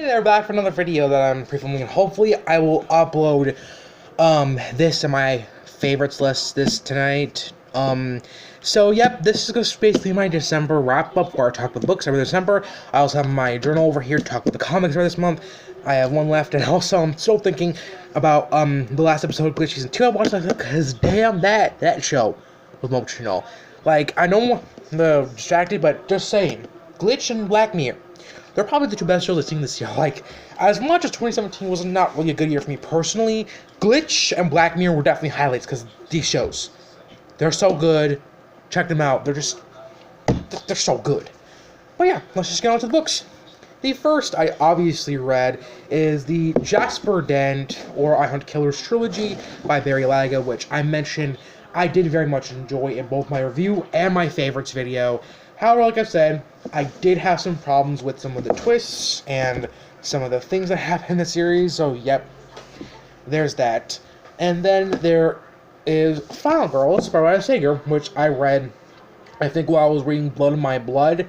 Hey there, back for another video that I'm pre-filming, and hopefully I will upload this to my favorites list tonight. So yep, this is basically my December wrap-up where I talk about the books every December. I also have my journal over here to talk about the comics for this month. I have one left, and also I'm still thinking about the last episode of Glitch Season 2 I watched, because damn, that show was emotional. Like, I know the distracted, but just saying, Glitch and Black Mirror, they're probably the two best shows I've seen this year. Like, as much as 2017 was not really a good year for me personally, Glitch and Black Mirror were definitely highlights, because these shows, they're so good. Check them out. They're so good. But yeah, let's just get on to the books. The first I obviously read is the Jasper Dent, or I Hunt Killers trilogy by Barry Laga, which I mentioned I did very much enjoy in both my review and my favorites video. However, like I said, I did have some problems with some of the twists and some of the things that happened in the series, so yep, there's that. And then there is Final Girls by Ryan Sager, which I read, I think, while I was reading Blood in My Blood.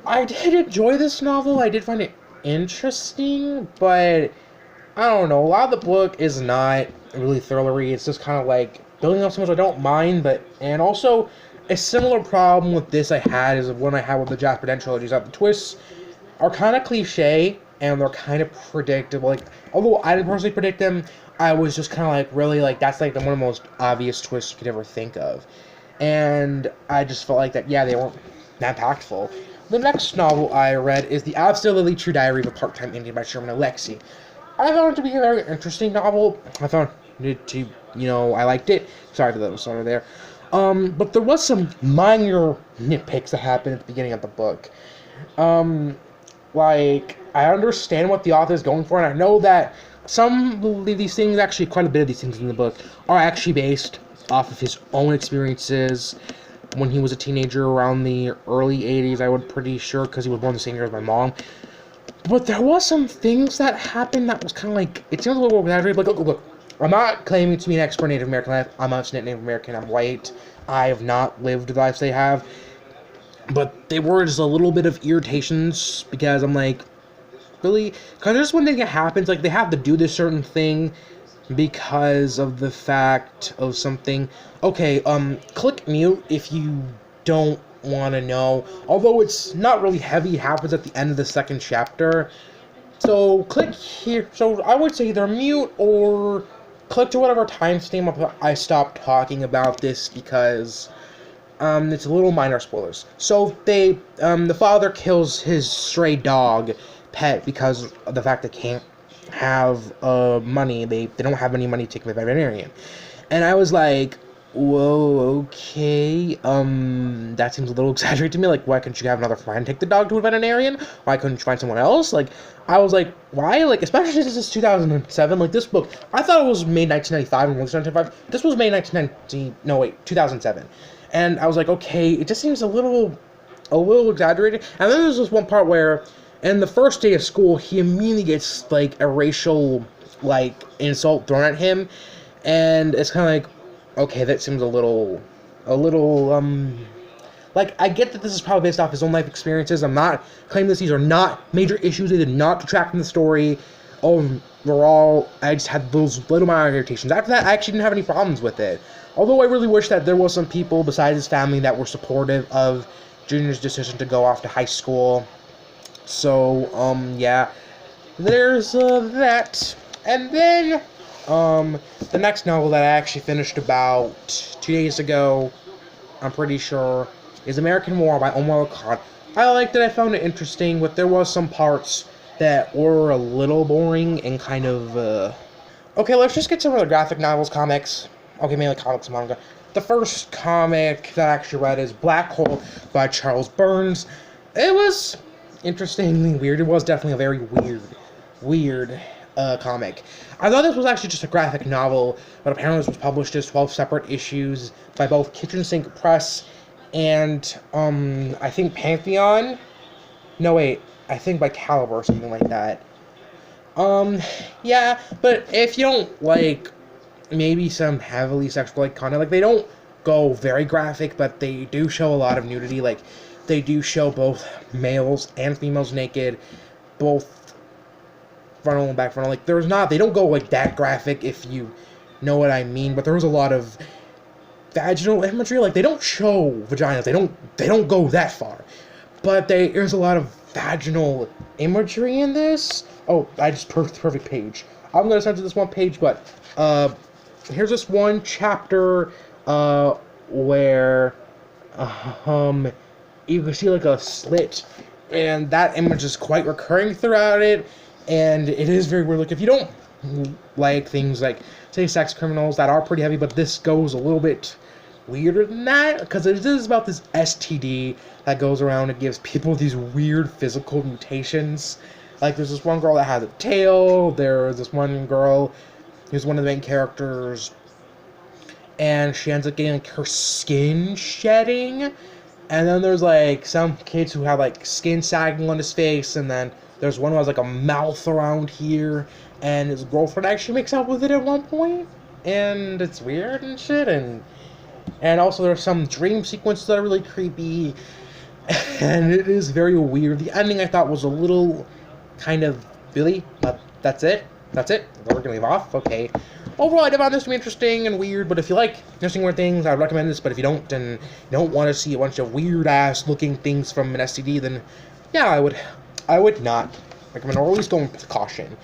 I did enjoy this novel. I did find it interesting, but I don't know. A lot of the book is not really thrillery. It's just kind of like building up so much I don't mind, and also a similar problem with this I had is one I had with the Jasper Dent trilogy, is that the twists are kind of cliche and they're kind of predictable. Like, although I didn't personally predict them, I was just kind of like, really, like, that's like one of the most obvious twists you could ever think of. And I just felt like that, yeah, they weren't that impactful. The next novel I read is The Absolutely True Diary of a Part-Time Indian by Sherman Alexie. I found it to be a very interesting novel. I found it to, I liked it. Sorry for the little stutter there. But there was some minor nitpicks that happened at the beginning of the book. Like, I understand what the author is going for, and I know that some of these things, actually quite a bit of these things in the book, are actually based off of his own experiences when he was a teenager around the early 80s, I would pretty sure, because he was born the same year as my mom. But there was some things that happened that was kind of like, it seems a little exaggerated, but look, I'm not claiming to be an expert in Native American life. I'm not a Native American, I'm white. I have not lived the lives they have. But they were just a little bit of irritations, because I'm like, really? Because there's one thing that happens, like, they have to do this certain thing because of the fact of something. Okay, click mute if you don't want to know. Although it's not really heavy, it happens at the end of the second chapter. So click here. So I would say either mute or click to whatever timestamp I stopped talking about this, because it's a little minor spoilers. So the father kills his stray dog pet because of the fact they can't have money. They don't have any money to take the veterinarian. And I was like, whoa, okay, that seems a little exaggerated to me. Like, why couldn't you have another friend take the dog to a veterinarian? Why couldn't you find someone else? Like, I was like, why? Like, especially since this is 2007, like, this book, I thought it was made 1995 and released 1995. This was made 2007. And I was like, okay, it just seems a little exaggerated. And then there's this one part where, in the first day of school, he immediately gets, like, a racial, like, insult thrown at him. And it's kind of like, okay, that seems a little, like, I get that this is probably based off his own life experiences. I'm not claiming these are not major issues. They did not detract from the story. Overall, I just had those little minor irritations. After that, I actually didn't have any problems with it. Although I really wish that there was some people besides his family that were supportive of Junior's decision to go off to high school. So, yeah, there's, that. And then, the next novel that I actually finished about 2 days ago, I'm pretty sure, is American War by Omar Khan. I liked it, I found it interesting, but there was some parts that were a little boring and kind of, Okay, let's just get some of the graphic novels, comics. Okay, mainly comics and manga. The first comic that I actually read is Black Hole by Charles Burns. It was interestingly weird. It was definitely a very weird comic. I thought this was actually just a graphic novel, but apparently this was published as 12 separate issues by both Kitchen Sink Press and, I think Pantheon? No, wait, I think by Caliber or something like that. Yeah, but if you don't like maybe some heavily sexual content, like, they don't go very graphic, but they do show a lot of nudity. Like, they do show both males and females naked, both frontal and back frontal. Like, there's not, they don't go, like, that graphic, if you know what I mean, but there was a lot of vaginal imagery. Like, they don't show vaginas, they don't go that far, but there's a lot of vaginal imagery in this. Oh, I just perfect page. I'm gonna censor this one page, but here's this one chapter where you can see like a slit, and that image is quite recurring throughout it, and it is very weird. Like, if you don't like things like, say, sex criminals that are pretty heavy, but this goes a little bit weirder than that, because it is about this STD that goes around and gives people these weird physical mutations. Like, there's this one girl that has a tail, there's this one girl who's one of the main characters, and she ends up getting, like, her skin shedding, and then there's, like, some kids who have, like, skin sagging on his face, and then there's one who has, like, a mouth around here, and his girlfriend actually makes out with it at one point, and it's weird and shit, and also there's some dream sequences that are really creepy, and it is very weird. The ending, I thought, was a little kind of really, but that's it. We're gonna leave off. Okay. Overall, I found this to be interesting and weird, but if you like interesting weird things, I would recommend this. But if you don't, and you don't want to see a bunch of weird ass looking things from an STD, then yeah, I would not recommend, or at least go with caution.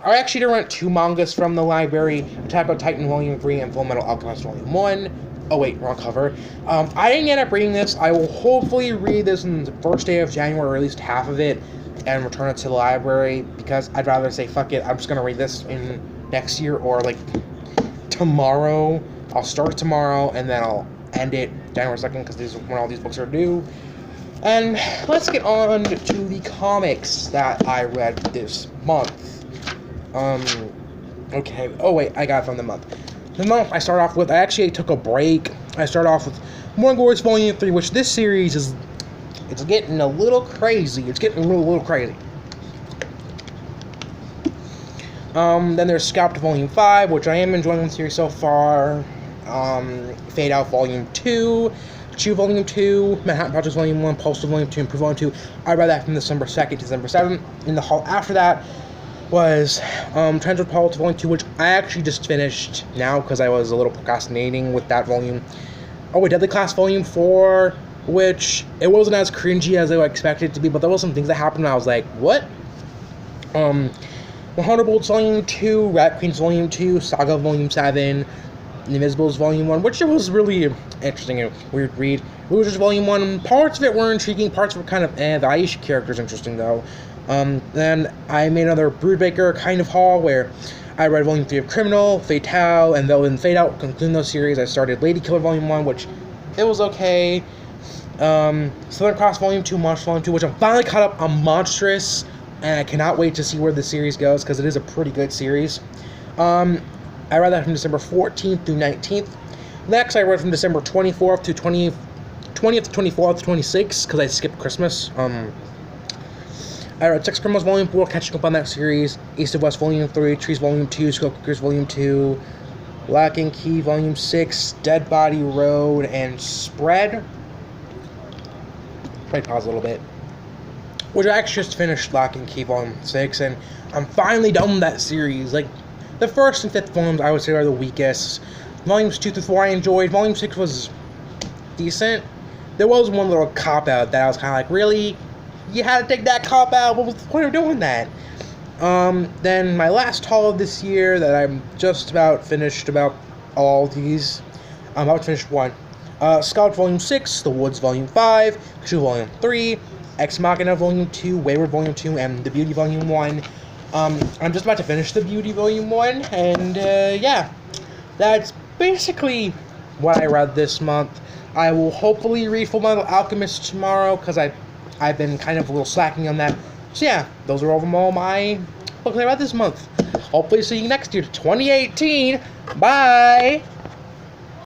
I actually did rent 2 mangas from the library: Attack on Titan Volume 3 and Full Metal Alchemist Volume 1. Oh wait, wrong cover. I didn't end up reading this. I will hopefully read this on the first day of January, or at least half of it, and return it to the library, because I'd rather say, fuck it, I'm just gonna read this in next year, or like tomorrow. I'll start tomorrow, and then I'll end it January 2nd, because this is when all these books are due. And let's get on to the comics that I read this month. Okay, oh wait, I got it from the month. The month I start off with, I actually took a break. I start off with More Glorious Volume 3, which this series is, it's getting a little crazy. It's getting a little crazy. Then there's Scalped Volume 5, which I am enjoying the series so far. Fade Out Volume 2, Chew Volume 2, Manhattan Project Volume 1, Postal Volume 2, Improve Volume 2. I read that from December 2nd to December 7th. In the haul after that was Transfer Politics Volume 2, which I actually just finished now because I was a little procrastinating with that volume. Oh wait, Deadly Class Volume 4, which it wasn't as cringy as I expected it to be, but there was some things that happened and I was like, what? 100 Bolts Volume 2, Rat Queens Volume 2, Saga Volume 7, Invisibles Volume 1, which it was really interesting and weird read. Losers Volume 1, parts of it were intriguing, parts were kind of the Aisha character is interesting though. Then I made another Broodbaker kind of haul where I read Volume 3 of Criminal, Fatale, and then in Fade Out, concluding those series, I started Lady Killer Volume 1, which it was okay. Southern Cross Volume 2, Monstrous Volume 2, which I'm finally caught up on Monstrous, and I cannot wait to see where the series goes, because it is a pretty good series. I read that from December 14th through 19th. Next, I read from December 24th to 20th to 24th to 26th, because I skipped Christmas. I read Sex Criminals Volume 4, catching up on that series, East of West Volume 3, Trees Volume 2, Skull Cookers Volume 2, Lock and Key Volume 6, Dead Body Road, and Spread. Probably pause a little bit. Which I actually just finished Lock and Key Volume 6, and I'm finally done with that series. Like, the first and fifth volumes I would say are the weakest. Volumes 2 through 4 I enjoyed. Volume 6 was decent. There was one little cop-out that I was kind of like, really? You had to take that cop-out? What was the point of doing that? Then my last haul of this year that I'm just about finished about all these. I'm about to finish one. Scout Volume 6, The Woods Volume 5, Chu Volume 3, Ex Machina Volume 2, Wayward Volume 2, and The Beauty Volume 1. I'm just about to finish The Beauty Volume 1, and yeah, that's basically what I read this month. I will hopefully read Full Metal Alchemist tomorrow, because I've been kind of a little slacking on that. So yeah, those are all my books I read this month. Hopefully see you next year, 2018. Bye!